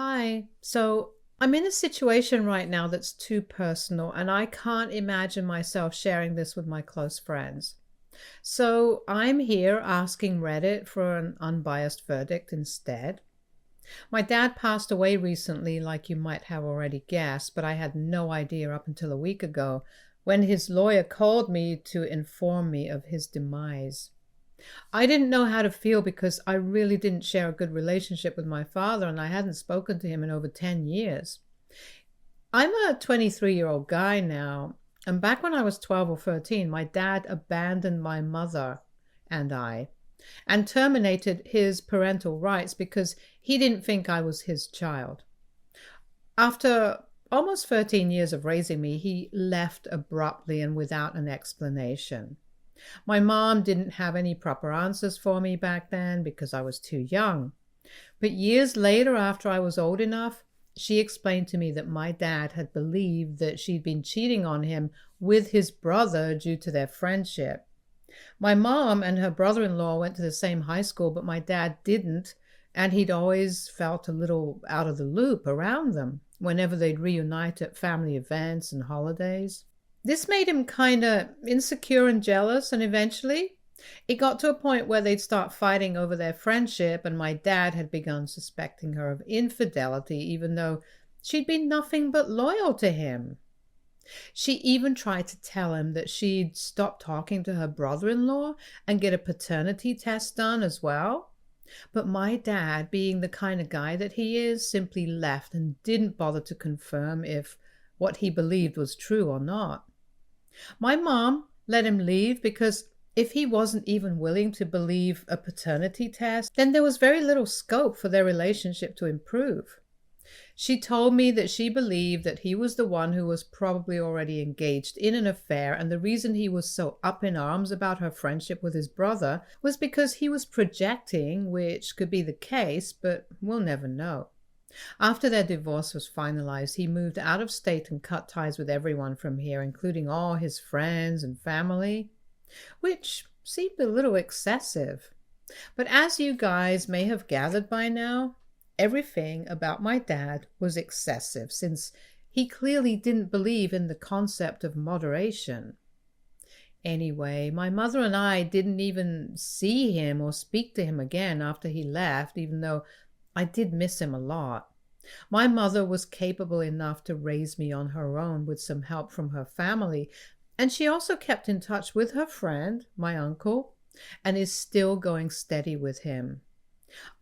Hi. So I'm in a situation right now that's too personal, and I can't imagine myself sharing this with my close friends. So I'm here asking Reddit for an unbiased verdict instead. My dad passed away recently, like you might have already guessed, but I had no idea up until a week ago when his lawyer called me to inform me of his demise. I didn't know how to feel because I really didn't share a good relationship with my father and I hadn't spoken to him in over 10 years. I'm a 23-year-old guy now, and back when I was 12 or 13, my dad abandoned my mother and I and terminated his parental rights because he didn't think I was his child. After almost 13 years of raising me, he left abruptly and without an explanation. My mom didn't have any proper answers for me back then because I was too young. But years later, after I was old enough, she explained to me that my dad had believed that she'd been cheating on him with his brother due to their friendship. My mom and her brother in law went to the same high school, but my dad didn't, and he'd always felt a little out of the loop around them whenever they'd reunite at family events and holidays. This made him kind of insecure and jealous, and eventually it got to a point where they'd start fighting over their friendship, and my dad had begun suspecting her of infidelity, even though she'd been nothing but loyal to him. She even tried to tell him that she'd stop talking to her brother in law and get a paternity test done as well. But my dad, being the kind of guy that he is, simply left and didn't bother to confirm if what he believed was true or not. My mom let him leave because if he wasn't even willing to believe a paternity test, then there was very little scope for their relationship to improve. She told me that she believed that he was the one who was probably already engaged in an affair, and the reason he was so up in arms about her friendship with his brother was because he was projecting, which could be the case, but we'll never know. After their divorce was finalized, he moved out of state and cut ties with everyone from here, including all his friends and family, which seemed a little excessive. But as you guys may have gathered by now, everything about my dad was excessive since he clearly didn't believe in the concept of moderation. Anyway, my mother and I didn't even see him or speak to him again after he left, even though I did miss him a lot. My mother was capable enough to raise me on her own with some help from her family, and she also kept in touch with her friend, my uncle, and is still going steady with him.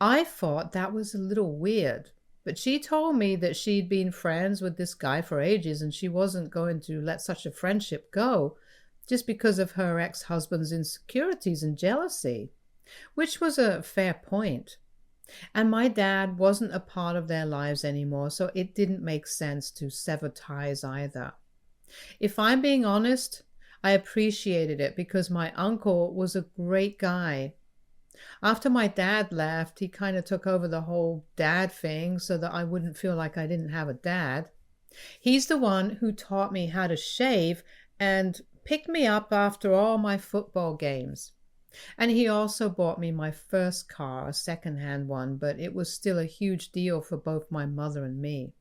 I thought that was a little weird, but she told me that she'd been friends with this guy for ages and she wasn't going to let such a friendship go just because of her ex-husband's insecurities and jealousy, which was a fair point. And my dad wasn't a part of their lives anymore, so it didn't make sense to sever ties either. If I'm being honest, I appreciated it because my uncle was a great guy. After my dad left, he kind of took over the whole dad thing so that I wouldn't feel like I didn't have a dad. He's the one who taught me how to shave and picked me up after all my football games. And he also bought me my first car, a second-hand one, but it was still a huge deal for both my mother and me.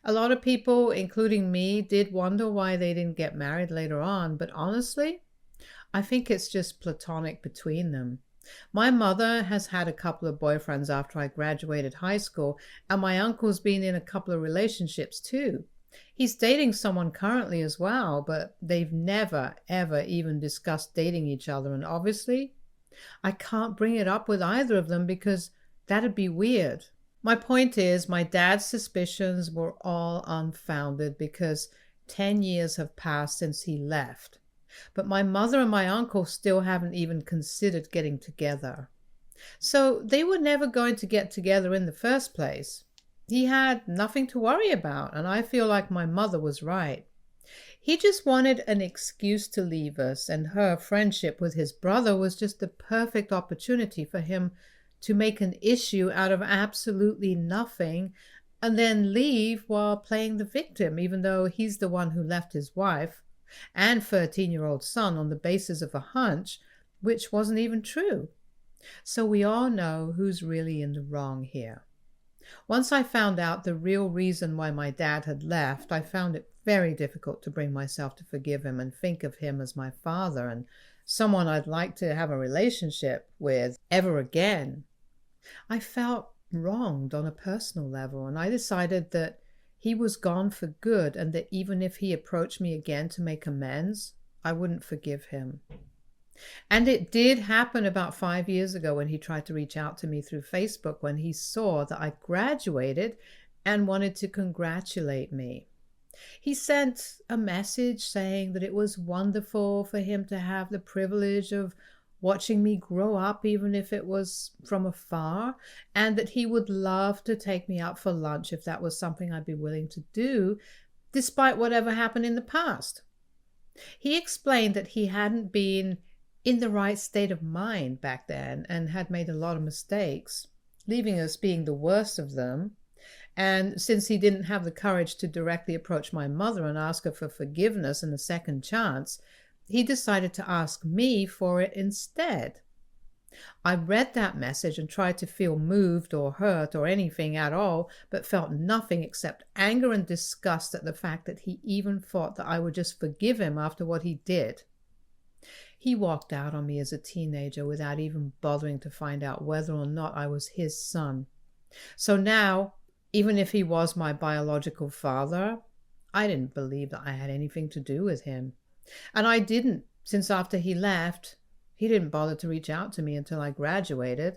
A lot of people, including me, did wonder why they didn't get married later on, but honestly, I think it's just platonic between them. My mother has had a couple of boyfriends after I graduated high school, and my uncle's been in a couple of relationships too. He's dating someone currently as well, but they've never, ever even discussed dating each other, and obviously, I can't bring it up with either of them because that'd be weird. My point is, my dad's suspicions were all unfounded because 10 years have passed since he left. But my mother and my uncle still haven't even considered getting together. So they were never going to get together in the first place. He had nothing to worry about, and I feel like my mother was right. He just wanted an excuse to leave us, and her friendship with his brother was just the perfect opportunity for him to make an issue out of absolutely nothing and then leave while playing the victim, even though he's the one who left his wife and 13-year-old son on the basis of a hunch, which wasn't even true. So we all know who's really in the wrong here. Once I found out the real reason why my dad had left, I found it very difficult to bring myself to forgive him and think of him as my father and someone I'd like to have a relationship with ever again. I felt wronged on a personal level, and I decided that he was gone for good and that even if he approached me again to make amends, I wouldn't forgive him. And it did happen about 5 years ago when he tried to reach out to me through Facebook when he saw that I graduated and wanted to congratulate me. He sent a message saying that it was wonderful for him to have the privilege of watching me grow up, even if it was from afar, and that he would love to take me out for lunch if that was something I'd be willing to do, despite whatever happened in the past. He explained that he hadn't been in the right state of mind back then and had made a lot of mistakes, leaving us being the worst of them. And since he didn't have the courage to directly approach my mother and ask her for forgiveness and a second chance, he decided to ask me for it instead. I read that message and tried to feel moved or hurt or anything at all, but felt nothing except anger and disgust at the fact that he even thought that I would just forgive him after what he did. He walked out on me as a teenager without even bothering to find out whether or not I was his son. So now, even if he was my biological father, I didn't believe that I had anything to do with him. And I didn't, since after he left, he didn't bother to reach out to me until I graduated,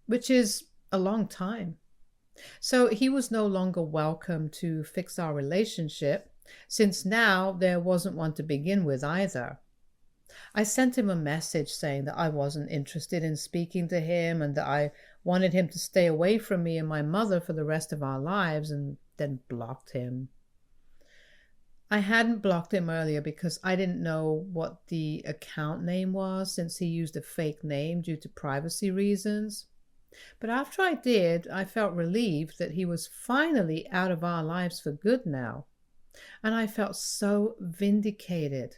which is a long time. So he was no longer welcome to fix our relationship, since now there wasn't one to begin with either. I sent him a message saying that I wasn't interested in speaking to him and that I wanted him to stay away from me and my mother for the rest of our lives, and then blocked him. I hadn't blocked him earlier because I didn't know what the account name was, since he used a fake name due to privacy reasons. But after I did, I felt relieved that he was finally out of our lives for good now. And I felt so vindicated.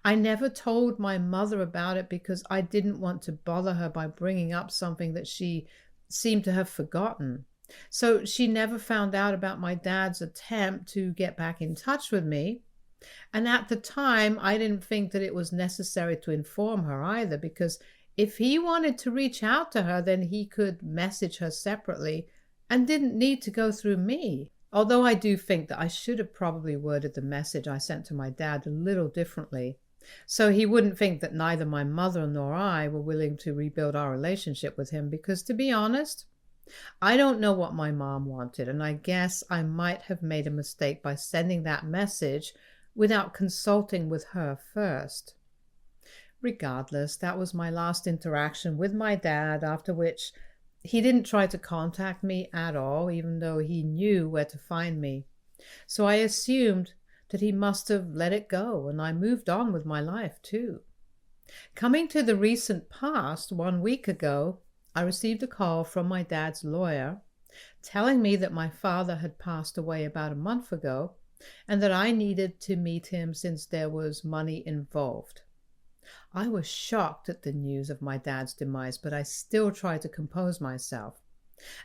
I never told my mother about it because I didn't want to bother her by bringing up something that she seemed to have forgotten. So she never found out about my dad's attempt to get back in touch with me. And at the time, I didn't think that it was necessary to inform her either, because if he wanted to reach out to her, then he could message her separately and didn't need to go through me. Although I do think that I should have probably worded the message I sent to my dad a little differently, so he wouldn't think that neither my mother nor I were willing to rebuild our relationship with him, because to be honest, I don't know what my mom wanted, and I guess I might have made a mistake by sending that message without consulting with her first. Regardless, that was my last interaction with my dad, after which he didn't try to contact me at all, even though he knew where to find me. So I assumed that he must have let it go, and I moved on with my life too. Coming to the recent past, 1 week ago, I received a call from my dad's lawyer telling me that my father had passed away about a month ago and that I needed to meet him since there was money involved. I was shocked at the news of my dad's demise, but I still tried to compose myself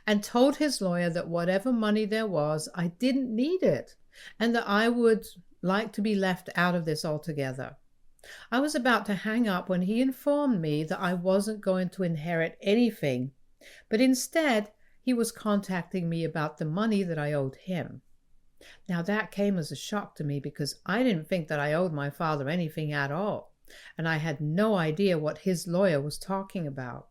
and told his lawyer that whatever money there was, I didn't need it and that I would like to be left out of this altogether. I was about to hang up when he informed me that I wasn't going to inherit anything, but instead he was contacting me about the money that I owed him. Now that came as a shock to me because I didn't think that I owed my father anything at all, and I had no idea what his lawyer was talking about.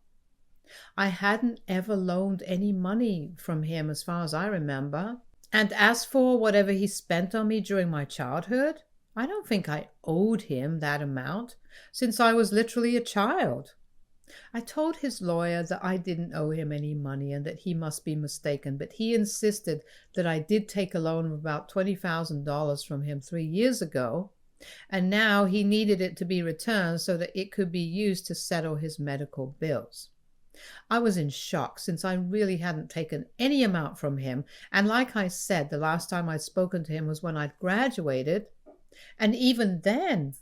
I hadn't ever loaned any money from him as far as I remember, and as for whatever he spent on me during my childhood, I don't think I owed him that amount, since I was literally a child. I told his lawyer that I didn't owe him any money and that he must be mistaken, but he insisted that I did take a loan of about $20,000 from him 3 years ago, and now he needed it to be returned so that it could be used to settle his medical bills. I was in shock, since I really hadn't taken any amount from him, and like I said, the last time I'd spoken to him was when I'd graduated, and even then,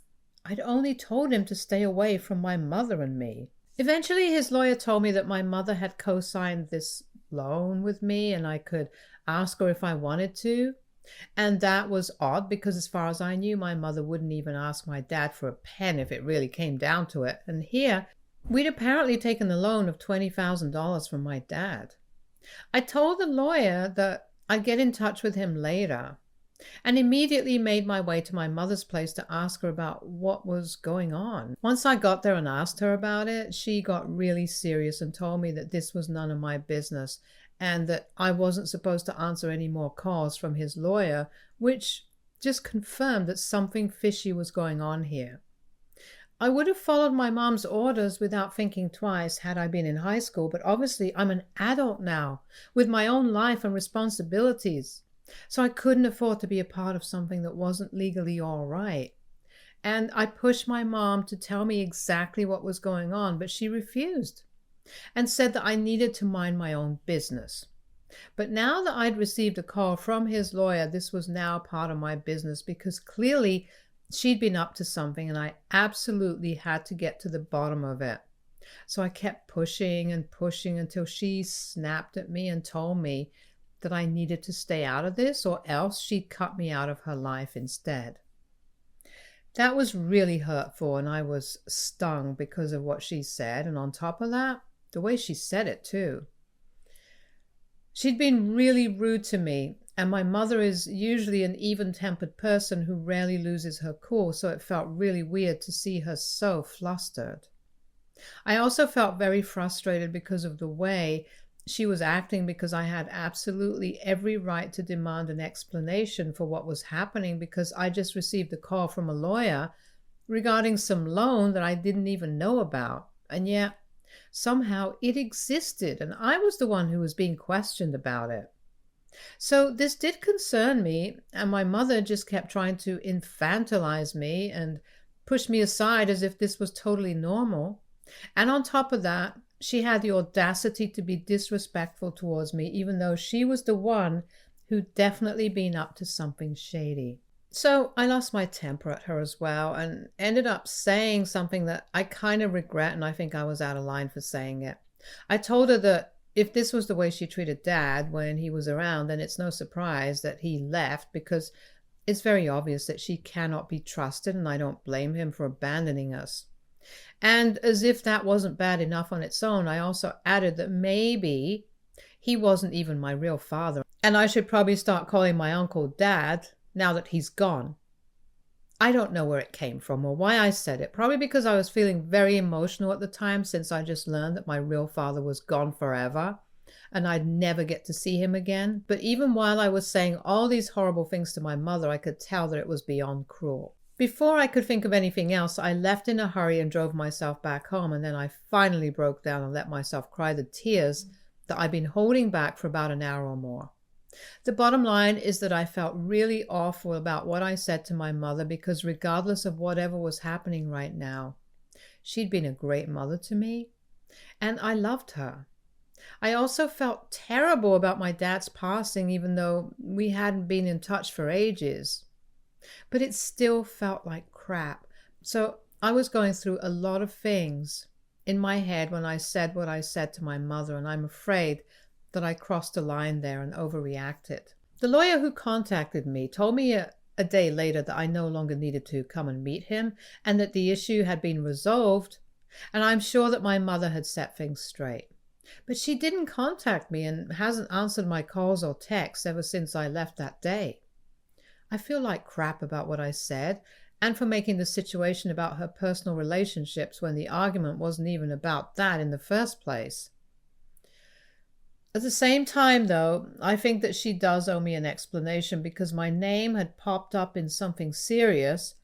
I'd only told him to stay away from my mother and me. Eventually, his lawyer told me that my mother had co-signed this loan with me and I could ask her if I wanted to. And that was odd because, as far as I knew, my mother wouldn't even ask my dad for a pen if it really came down to it. And here, we'd apparently taken a loan of $20,000 from my dad. I told the lawyer that I'd get in touch with him later and immediately made my way to my mother's place to ask her about what was going on. Once I got there and asked her about it, she got really serious and told me that this was none of my business and that I wasn't supposed to answer any more calls from his lawyer, which just confirmed that something fishy was going on here. I would have followed my mom's orders without thinking twice had I been in high school, but obviously I'm an adult now with my own life and responsibilities. So I couldn't afford to be a part of something that wasn't legally all right. And I pushed my mom to tell me exactly what was going on, but she refused and said that I needed to mind my own business. But now that I'd received a call from his lawyer, this was now part of my business because clearly she'd been up to something and I absolutely had to get to the bottom of it. So I kept pushing and pushing until she snapped at me and told me that I needed to stay out of this or else she'd cut me out of her life instead. That was really hurtful and I was stung because of what she said, and on top of that, the way she said it too. She'd been really rude to me, and my mother is usually an even-tempered person who rarely loses her cool, so it felt really weird to see her so flustered. I also felt very frustrated because of the way she was acting, because I had absolutely every right to demand an explanation for what was happening because I just received a call from a lawyer regarding some loan that I didn't even know about, and yet somehow it existed and I was the one who was being questioned about it. So this did concern me, and my mother just kept trying to infantilize me and push me aside as if this was totally normal. And on top of that, she had the audacity to be disrespectful towards me, even though she was the one who'd definitely been up to something shady. So I lost my temper at her as well and ended up saying something that I kind of regret, and I think I was out of line for saying it. I told her that if this was the way she treated Dad when he was around, then it's no surprise that he left, because it's very obvious that she cannot be trusted, and I don't blame him for abandoning us. And as if that wasn't bad enough on its own, I also added that maybe he wasn't even my real father, and I should probably start calling my uncle Dad now that he's gone. I don't know where it came from or why I said it, probably because I was feeling very emotional at the time, since I just learned that my real father was gone forever and I'd never get to see him again. But even while I was saying all these horrible things to my mother, I could tell that it was beyond cruel. Before I could think of anything else, I left in a hurry and drove myself back home, and then I finally broke down and let myself cry the tears that I'd been holding back for about an hour or more. The bottom line is that I felt really awful about what I said to my mother, because regardless of whatever was happening right now, she'd been a great mother to me, and I loved her. I also felt terrible about my dad's passing, even though we hadn't been in touch for ages. But it still felt like crap. So I was going through a lot of things in my head when I said what I said to my mother, and I'm afraid that I crossed a line there and overreacted. The lawyer who contacted me told me a day later that I no longer needed to come and meet him and that the issue had been resolved, and I'm sure that my mother had set things straight. But she didn't contact me and hasn't answered my calls or texts ever since I left that day. I feel like crap about what I said and for making the situation about her personal relationships when the argument wasn't even about that in the first place. At the same time, though, I think that she does owe me an explanation, because my name had popped up in something serious,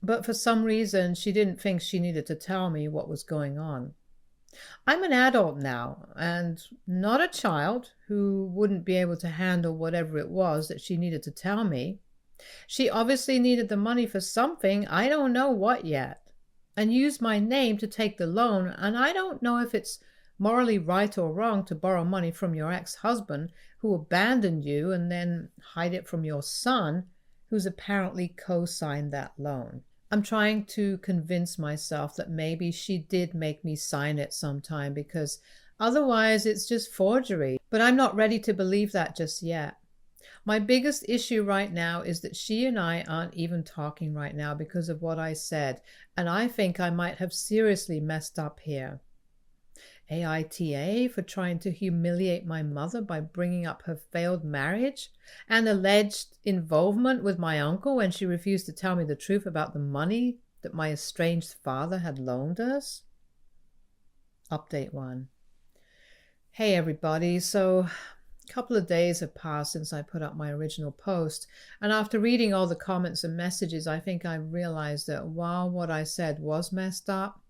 but for some reason she didn't think she needed to tell me what was going on. I'm an adult now, and not a child who wouldn't be able to handle whatever it was that she needed to tell me. She obviously needed the money for something, I don't know what yet, and used my name to take the loan, and I don't know if it's morally right or wrong to borrow money from your ex-husband who abandoned you and then hide it from your son, who's apparently co-signed that loan. I'm trying to convince myself that maybe she did make me sign it sometime, because Otherwise, it's just forgery. But I'm not ready to believe that just yet. My biggest issue right now is that she and I aren't even talking right now because of what I said, and I think I might have seriously messed up here. AITA for trying to humiliate my mother by bringing up her failed marriage and alleged involvement with my uncle when she refused to tell me the truth about the money that my estranged father had loaned us. Update 1. Hey everybody, so a couple of days have passed since I put up my original post, and after reading all the comments and messages, I think I realized that while what I said was messed up,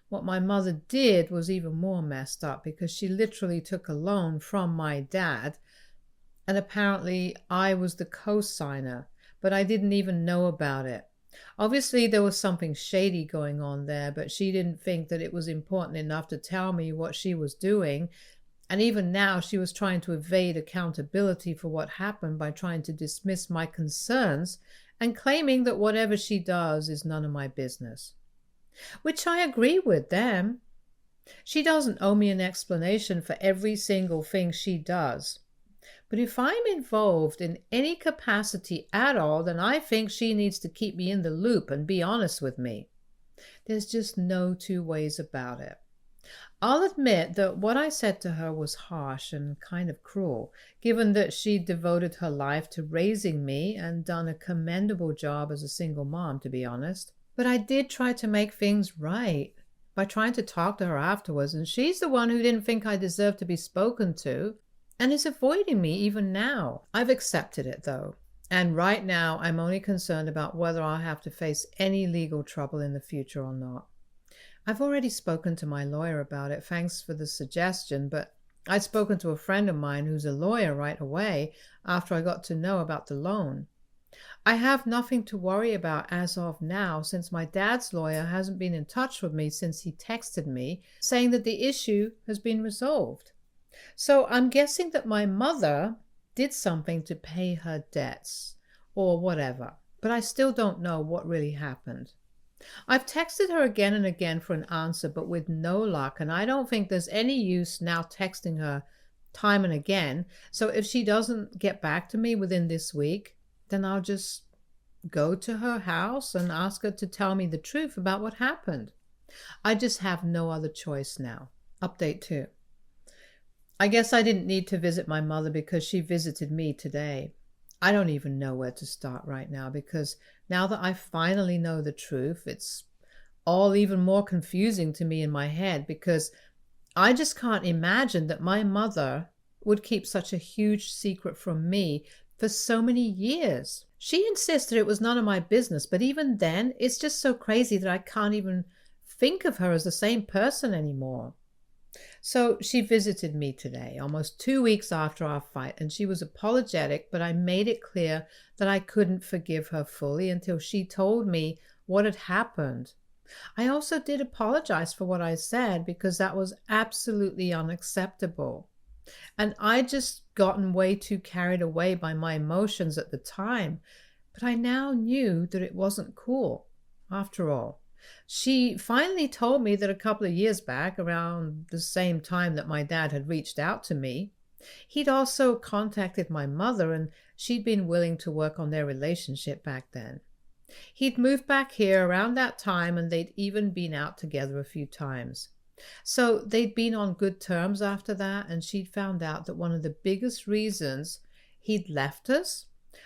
what my mother did was even more messed up, because she literally took a loan from my dad, and apparently I was the co-signer, but I didn't even know about it. Obviously there was something shady going on there, but she didn't think that it was important enough to tell me what she was doing. And even now she was trying to evade accountability for what happened by trying to dismiss my concerns and claiming that whatever she does is none of my business. Which I agree with them. She doesn't owe me an explanation for every single thing she does. But if I'm involved in any capacity at all, then I think she needs to keep me in the loop and be honest with me. There's just no two ways about it. I'll admit that what I said to her was harsh and kind of cruel, given that she devoted her life to raising me and done a commendable job as a single mom, to be honest. But I did try to make things right by trying to talk to her afterwards, and she's the one who didn't think I deserved to be spoken to and is avoiding me even now. I've accepted it though, and right now I'm only concerned about whether I'll have to face any legal trouble in the future or not. I've already spoken to my lawyer about it, thanks for the suggestion, but I'd spoken to a friend of mine who's a lawyer right away after I got to know about the loan. I have nothing to worry about as of now, since my dad's lawyer hasn't been in touch with me since he texted me saying that the issue has been resolved. So I'm guessing that my mother did something to pay her debts or whatever, but I still don't know what really happened. I've texted her again and again for an answer, but with no luck, and I don't think there's any use now texting her time and again. So if she doesn't get back to me within this week, then I'll just go to her house and ask her to tell me the truth about what happened. I just have no other choice now. Update 2. I guess I didn't need to visit my mother because she visited me today. I don't even know where to start right now, because now that I finally know the truth, it's all even more confusing to me in my head, because I just can't imagine that my mother would keep such a huge secret from me for so many years. She insisted it was none of my business, but even then, it's just so crazy that I can't even think of her as the same person anymore. So she visited me today, almost 2 weeks after our fight, and she was apologetic, but I made it clear that I couldn't forgive her fully until she told me what had happened. I also did apologize for what I said, because that was absolutely unacceptable. And I'd just gotten way too carried away by my emotions at the time, but I now knew that it wasn't cool after all. She finally told me that a couple of years back, around the same time that my dad had reached out to me, he'd also contacted my mother, and she'd been willing to work on their relationship back then. He'd moved back here around that time, and they'd even been out together a few times. So they'd been on good terms after that, and she'd found out that one of the biggest reasons he'd left us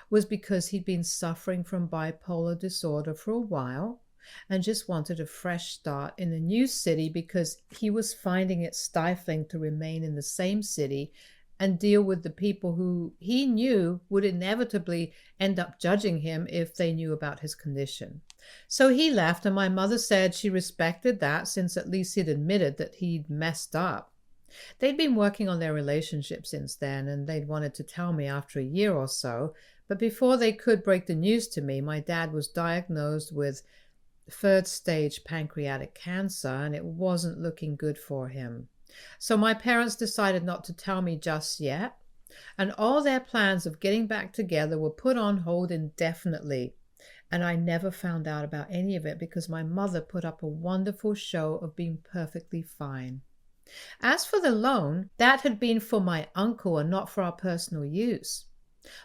was because he'd been suffering from bipolar disorder for a while and just wanted a fresh start in a new city, because he was finding it stifling to remain in the same city and deal with the people who he knew would inevitably end up judging him if they knew about his condition. So he left, and my mother said she respected that, since at least he'd admitted that he'd messed up. They'd been working on their relationship since then, and they'd wanted to tell me after a year or so, but before they could break the news to me, my dad was diagnosed with third-stage pancreatic cancer, and it wasn't looking good for him. So my parents decided not to tell me just yet, and all their plans of getting back together were put on hold indefinitely. And I never found out about any of it because my mother put up a wonderful show of being perfectly fine. As for the loan, that had been for my uncle and not for our personal use.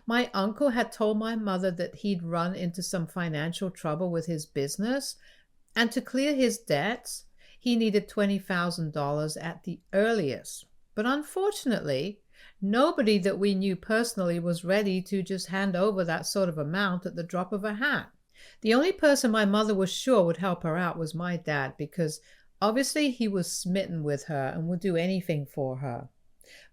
My uncle had told my mother that he'd run into some financial trouble with his business, and to clear his debts, he needed $20,000 at the earliest. But unfortunately, nobody that we knew personally was ready to just hand over that sort of amount at the drop of a hat. The only person my mother was sure would help her out was my dad, because obviously he was smitten with her and would do anything for her.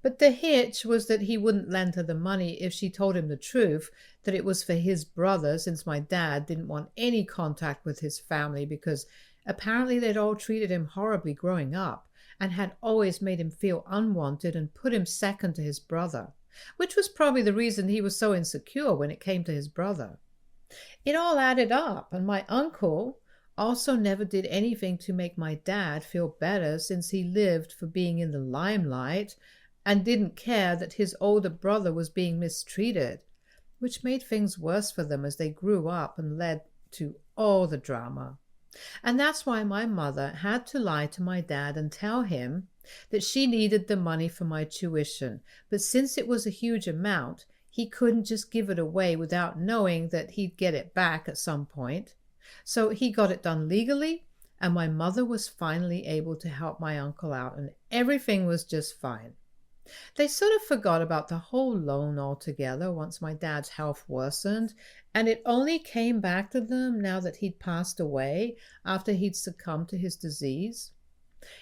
But the hitch was that he wouldn't lend her the money if she told him the truth, that it was for his brother, since my dad didn't want any contact with his family because apparently they'd all treated him horribly growing up and had always made him feel unwanted and put him second to his brother, which was probably the reason he was so insecure when it came to his brother. It all added up, and my uncle also never did anything to make my dad feel better, since he lived for being in the limelight and didn't care that his older brother was being mistreated, which made things worse for them as they grew up and led to all the drama. And that's why my mother had to lie to my dad and tell him that she needed the money for my tuition, but since it was a huge amount, he couldn't just give it away without knowing that he'd get it back at some point. So he got it done legally, and my mother was finally able to help my uncle out, and everything was just fine. They sort of forgot about the whole loan altogether once my dad's health worsened, and it only came back to them now that he'd passed away after he'd succumbed to his disease.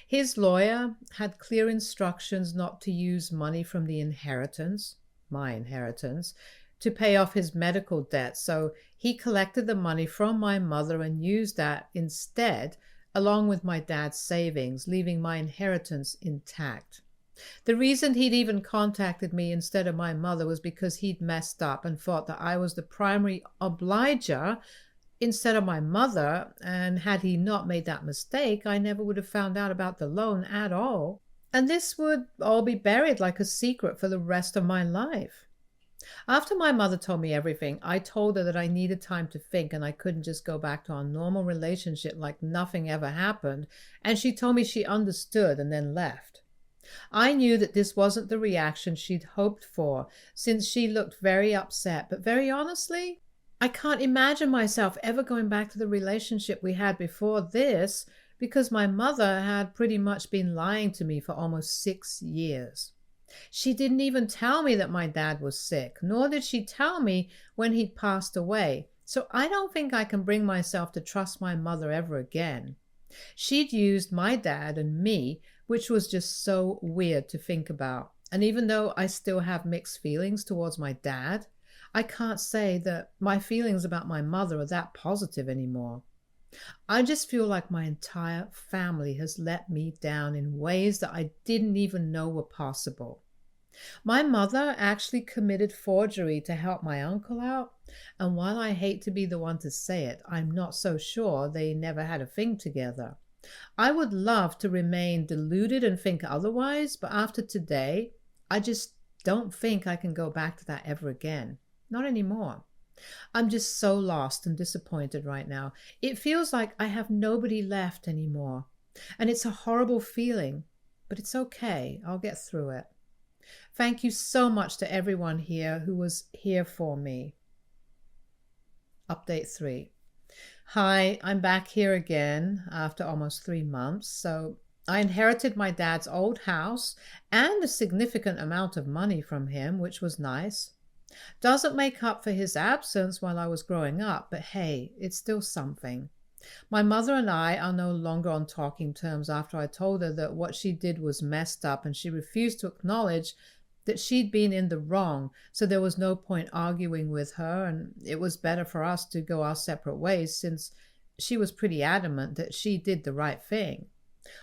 His lawyer had clear instructions not to use money from the inheritance, my inheritance, to pay off his medical debt, so he collected the money from my mother and used that instead, along with my dad's savings, leaving my inheritance intact. The reason he'd even contacted me instead of my mother was because he'd messed up and thought that I was the primary obliger instead of my mother, and had he not made that mistake, I never would have found out about the loan at all, and this would all be buried like a secret for the rest of my life. After my mother told me everything, I told her that I needed time to think and I couldn't just go back to our normal relationship like nothing ever happened, and she told me she understood and then left. I knew that this wasn't the reaction she'd hoped for, since she looked very upset, but very honestly, I can't imagine myself ever going back to the relationship we had before this, because my mother had pretty much been lying to me for almost 6 years. She didn't even tell me that my dad was sick, nor did she tell me when he'd passed away, so I don't think I can bring myself to trust my mother ever again. She'd used my dad and me, which was just so weird to think about. And even though I still have mixed feelings towards my dad, I can't say that my feelings about my mother are that positive anymore. I just feel like my entire family has let me down in ways that I didn't even know were possible. My mother actually committed forgery to help my uncle out, and while I hate to be the one to say it, I'm not so sure they never had a thing together. I would love to remain deluded and think otherwise, but after today, I just don't think I can go back to that ever again. Not anymore. I'm just so lost and disappointed right now. It feels like I have nobody left anymore. And it's a horrible feeling, but it's okay. I'll get through it. Thank you so much to everyone here who was here for me. Update 3. Hi, I'm back here again after almost 3 months. So I inherited my dad's old house and a significant amount of money from him, which was nice. Doesn't make up for his absence while I was growing up, but hey, it's still something. My mother and I are no longer on talking terms after I told her that what she did was messed up, and she refused to acknowledge that she'd been in the wrong, so there was no point arguing with her, and it was better for us to go our separate ways since she was pretty adamant that she did the right thing.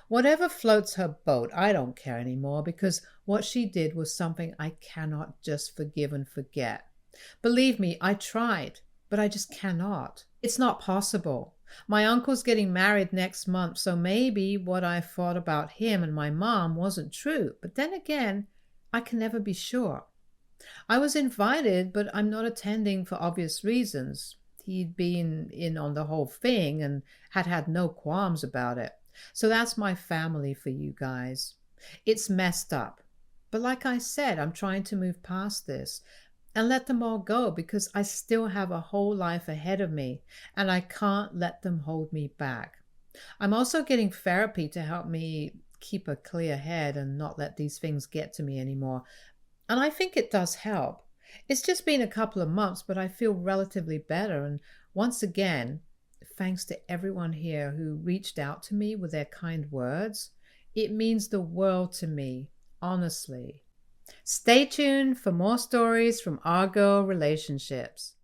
Whatever floats her boat, I don't care anymore, because what she did was something I cannot just forgive and forget. Believe me, I tried, but I just cannot. It's not possible. My uncle's getting married next month, so maybe what I thought about him and my mom wasn't true, but then again, I can never be sure. I was invited, but I'm not attending for obvious reasons. He'd been in on the whole thing and had no qualms about it. So that's my family for you guys. It's messed up. But like I said, I'm trying to move past this and let them all go because I still have a whole life ahead of me and I can't let them hold me back. I'm also getting therapy to help me keep a clear head and not let these things get to me anymore. And I think it does help. It's just been a couple of months, but I feel relatively better. And once again, thanks to everyone here who reached out to me with their kind words. It means the world to me, honestly. Stay tuned for more stories from our girl relationships.